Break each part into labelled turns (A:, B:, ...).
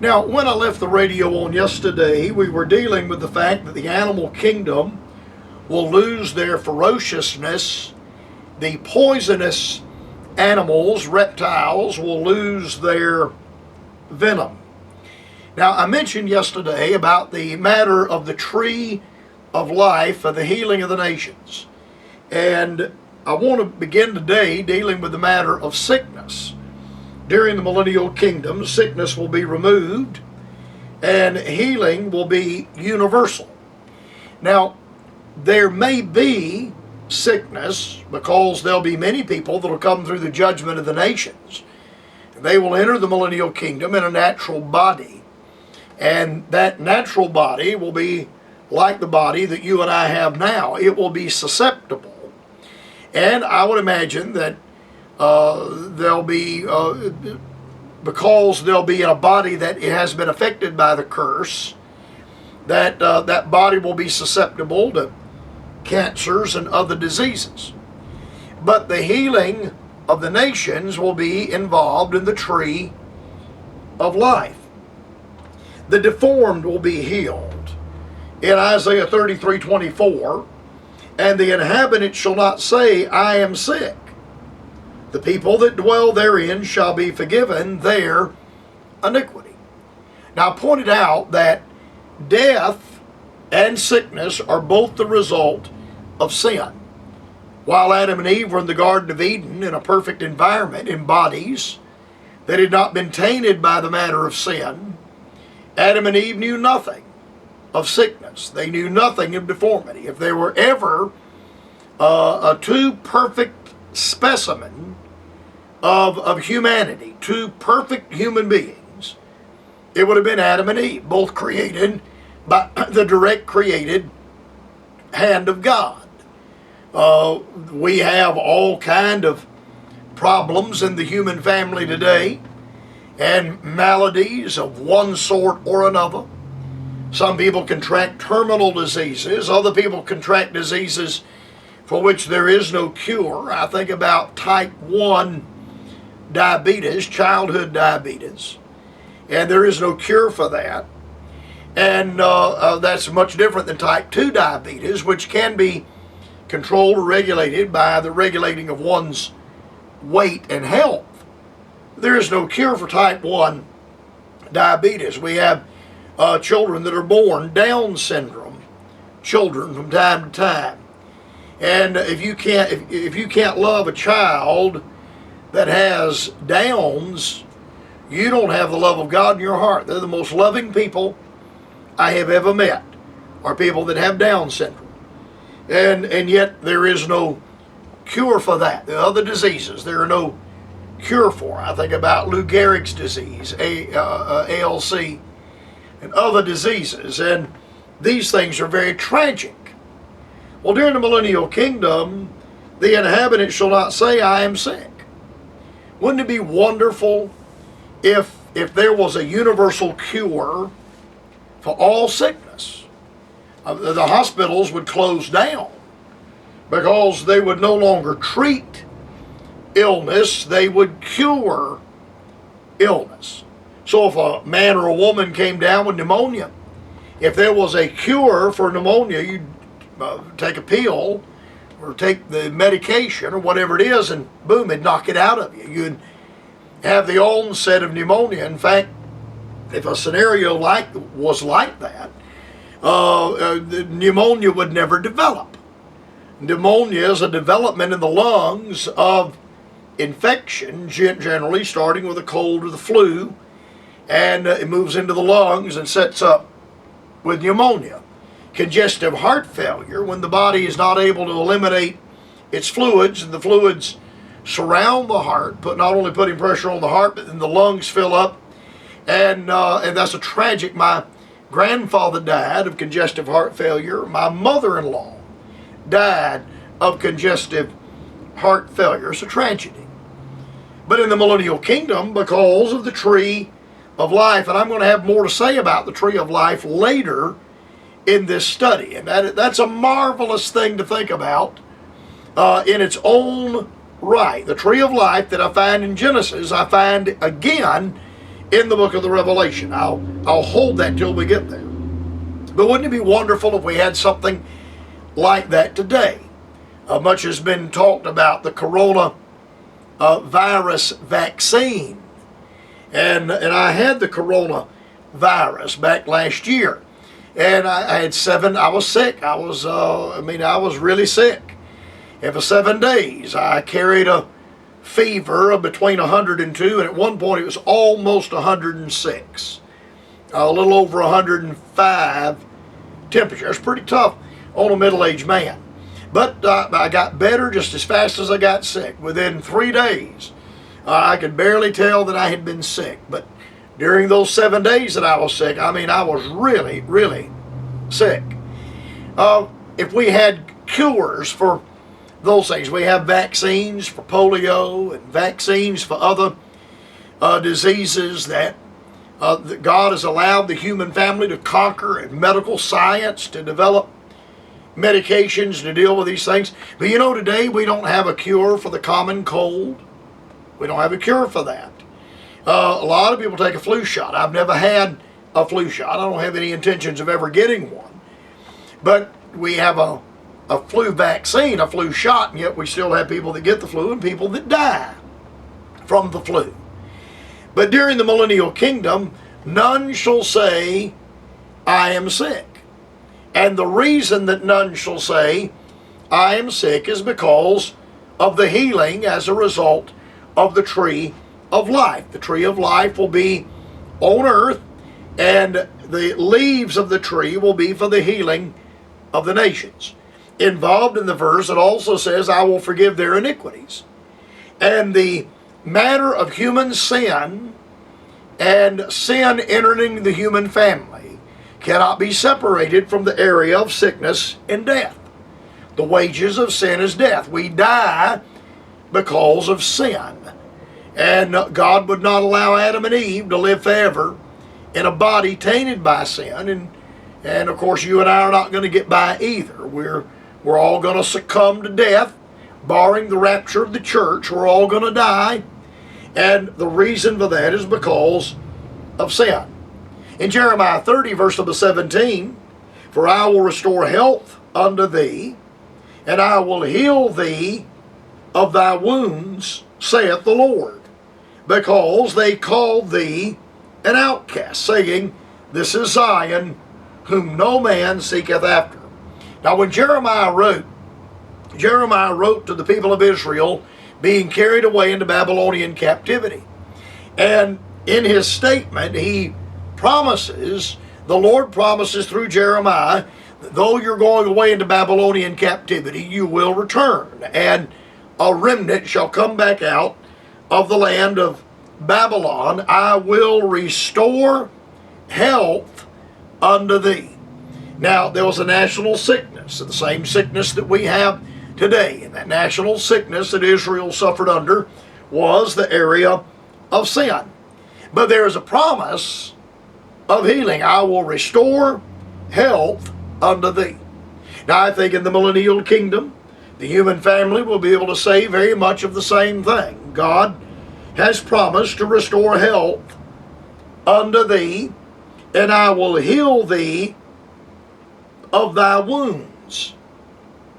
A: Now, when I left the radio on yesterday, we were dealing with the fact that the animal kingdom will lose their ferociousness. The poisonous animals, reptiles, will lose their venom. Now, I mentioned yesterday about the matter of the tree of life for the healing of the nations. And I want to begin today dealing with the matter of sickness. During the millennial kingdom, sickness will be removed and healing will be universal. Now, there may be sickness because there'll be many people that will come through the judgment of the nations. They will enter the millennial kingdom in a natural body. And that natural body will be like the body that you and I have now. It will be susceptible. And I would imagine that there'll be, because they'll be in a body that has been affected by the curse, that that body will be susceptible to cancers and other diseases. But the healing of the nations will be involved in the tree of life. The deformed will be healed. In Isaiah 33:24, and the inhabitant shall not say, I am sick. The people that dwell therein shall be forgiven their iniquity. Now I pointed out that death and sickness are both the result of sin. While Adam and Eve were in the Garden of Eden in a perfect environment, in bodies that had not been tainted by the matter of sin, Adam and Eve knew nothing of sickness. They knew nothing of deformity. If there were ever a two perfect specimen of humanity, two perfect human beings, it would have been Adam and Eve, both created by the direct created hand of God. We have all kind of problems in the human family today, and maladies of one sort or another. Some people contract terminal diseases. Other people contract diseases for which there is no cure. I think about type 1 diabetes, childhood diabetes, and there is no cure for that. And that's much different than type 2 diabetes, which can be controlled or regulated by the regulating of one's weight and health. There is no cure for type 1 diabetes. We have children that are born Down syndrome children from time to time. And if you can't love a child that has Downs, you don't have the love of God in your heart. They're the most loving people I have ever met, are people that have Down syndrome. And yet there is no cure for that. The other diseases, there are no cure for. I think about Lou Gehrig's disease, ALC, and other diseases. And these things are very tragic. Well, during the millennial kingdom, the inhabitant shall not say, I am sick. Wouldn't it be wonderful if there was a universal cure for all sickness? The hospitals would close down because they would no longer treat illness, they would cure illness. So if a man or a woman came down with pneumonia, if there was a cure for pneumonia, you'd take a pill or take the medication or whatever it is, and boom, it'd knock it out of you. You'd have the onset of pneumonia. In fact, if a scenario was like that, the pneumonia would never develop. Pneumonia is a development in the lungs of infection, generally starting with a cold or the flu, and it moves into the lungs and sets up with pneumonia. Congestive heart failure, when the body is not able to eliminate its fluids, and the fluids surround the heart, not only putting pressure on the heart, but then the lungs fill up, and that's a tragic. My grandfather died of congestive heart failure. My mother-in-law died of congestive heart failure. It's a tragedy. But in the millennial kingdom, because of the tree of life, and I'm going to have more to say about the tree of life later in this study, and that's a marvelous thing to think about in its own right. The tree of life that I find in Genesis, I find again in the book of the Revelation. I'll hold that till we get there. But wouldn't it be wonderful if we had something like that today? Much has been talked about the corona virus vaccine. And I had the coronavirus back last year. And I was sick. I was really sick. And for 7 days, I carried a fever of between 102, and at one point it was almost 106. A little over 105 temperature. It's pretty tough on a middle-aged man. But I got better just as fast as I got sick. Within 3 days, I could barely tell that I had been sick. But during those 7 days that I was sick, I was really, really sick. If we had cures for those things, we have vaccines for polio and vaccines for other diseases that God has allowed the human family to conquer, and medical science to develop medications to deal with these things. But today we don't have a cure for the common cold. We don't have a cure for that. A lot of people take a flu shot. I've never had a flu shot. I don't have any intentions of ever getting one. But we have a flu vaccine, a flu shot, and yet we still have people that get the flu and people that die from the flu. But during the millennial kingdom, none shall say, I am sick. And the reason that none shall say, I am sick, is because of the healing as a result of the tree of life. The tree of life will be on earth, and the leaves of the tree will be for the healing of the nations. Involved in the verse, it also says, I will forgive their iniquities. And the matter of human sin and sin entering the human family cannot be separated from the area of sickness and death. The wages of sin is death. We die because of sin. And God would not allow Adam and Eve to live forever in a body tainted by sin. And of course, you and I are not going to get by either. We're all going to succumb to death, barring the rapture of the church. We're all going to die. And the reason for that is because of sin. In Jeremiah 30, verse number 17, for I will restore health unto thee, and I will heal thee of thy wounds, saith the Lord, because they called thee an outcast, saying, this is Zion, whom no man seeketh after. Now when Jeremiah wrote to the people of Israel being carried away into Babylonian captivity. And in his statement, the Lord promises through Jeremiah, that though you're going away into Babylonian captivity, you will return, and a remnant shall come back out of the land of Babylon. I will restore health unto thee. Now, there was a national sickness, the same sickness that we have today. And that national sickness that Israel suffered under was the area of sin. But there is a promise of healing. I will restore health unto thee. Now, I think in the millennial kingdom, the human family will be able to say very much of the same thing. God has promised to restore health unto thee, and I will heal thee of thy wounds.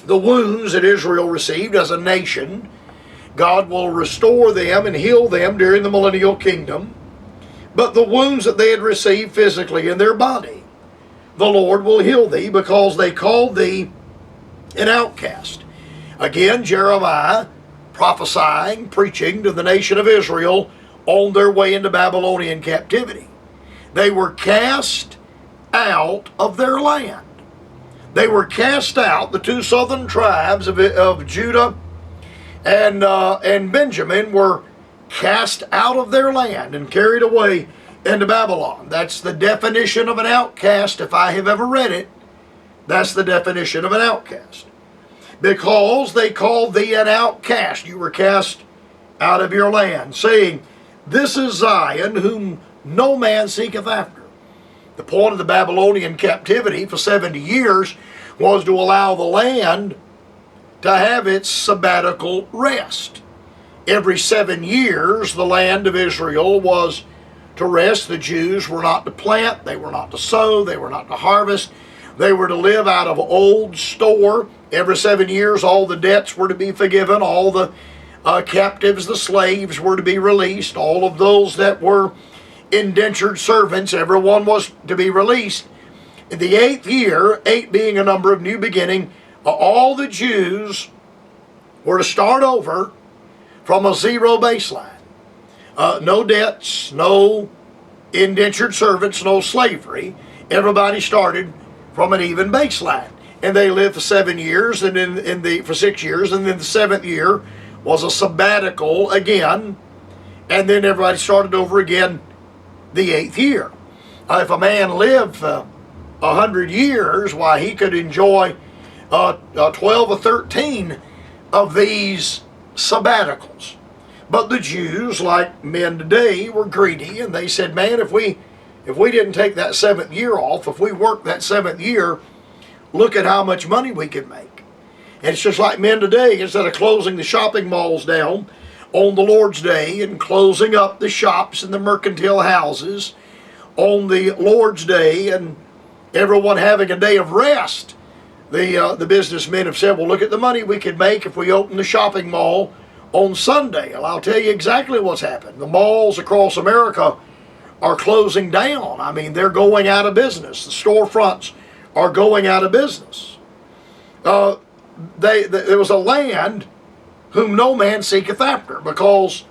A: The wounds that Israel received as a nation, God will restore them and heal them during the millennial kingdom. But the wounds that they had received physically in their body, the Lord will heal thee, because they called thee an outcast. Again, Jeremiah prophesying, preaching to the nation of Israel on their way into Babylonian captivity. They were cast out of their land. They were cast out. The two southern tribes of Judah and Benjamin were cast out of their land and carried away into Babylon. That's the definition of an outcast, if I have ever read it. That's the definition of an outcast. Because they called thee an outcast. You were cast out of your land, saying, this is Zion, whom no man seeketh after. The point of the Babylonian captivity for 70 years was to allow the land to have its sabbatical rest. Every 7 years, the land of Israel was to rest. The Jews were not to plant, they were not to sow, they were not to harvest. They were to live out of old store. Every 7 years, all the debts were to be forgiven. All the captives, the slaves, were to be released. All of those that were indentured servants, everyone was to be released. In the 8th year, 8 being a number of new beginning, all the Jews were to start over from a zero baseline. No debts, no indentured servants, no slavery. Everybody started from an even baseline. And they lived for 7 years, and for 6 years, and then the 7th year was a sabbatical again, and then everybody started over again the 8th year. If a man lived 100 years, why, he could enjoy 12 or 13 of these sabbaticals. But the Jews, like men today, were greedy, and they said, man, if we didn't take that 7th year off, if we worked that 7th year, look at how much money we could make. And it's just like men today, instead of closing the shopping malls down on the Lord's Day and closing up the shops and the mercantile houses on the Lord's Day and everyone having a day of rest, the businessmen have said, well, look at the money we could make if we open the shopping mall on Sunday. Well, I'll tell you exactly what's happened. The malls across America are closing down. I mean, they're going out of business. The storefronts are going out of business. There was a land whom no man seeketh after, because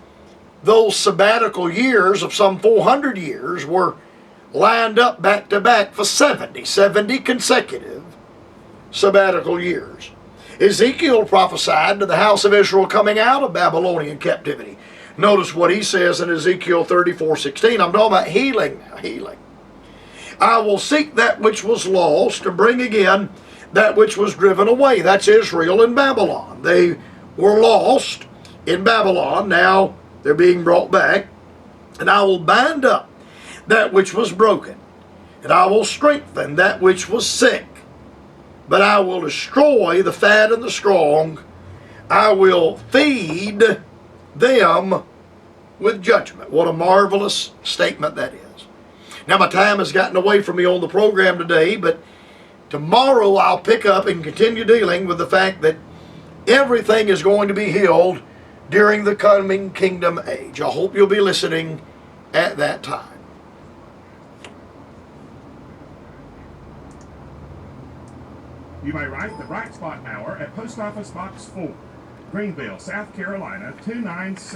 A: those sabbatical years of some 400 years were lined up back to back for 70 consecutive sabbatical years. Ezekiel prophesied to the house of Israel coming out of Babylonian captivity. Notice what he says in Ezekiel 34:16. I'm talking about healing now, healing. I will seek that which was lost and bring again that which was driven away. That's Israel and Babylon. They were lost in Babylon. Now they're being brought back. And I will bind up that which was broken, and I will strengthen that which was sick. But I will destroy the fat and the strong. I will feed them with judgment. What a marvelous statement that is. Now, my time has gotten away from me on the program today, but tomorrow I'll pick up and continue dealing with the fact that everything is going to be healed during the coming kingdom age. I hope you'll be listening at that time.
B: You may write the Bright Spot Hour at Post Office Box 4, Greenville, South Carolina 296.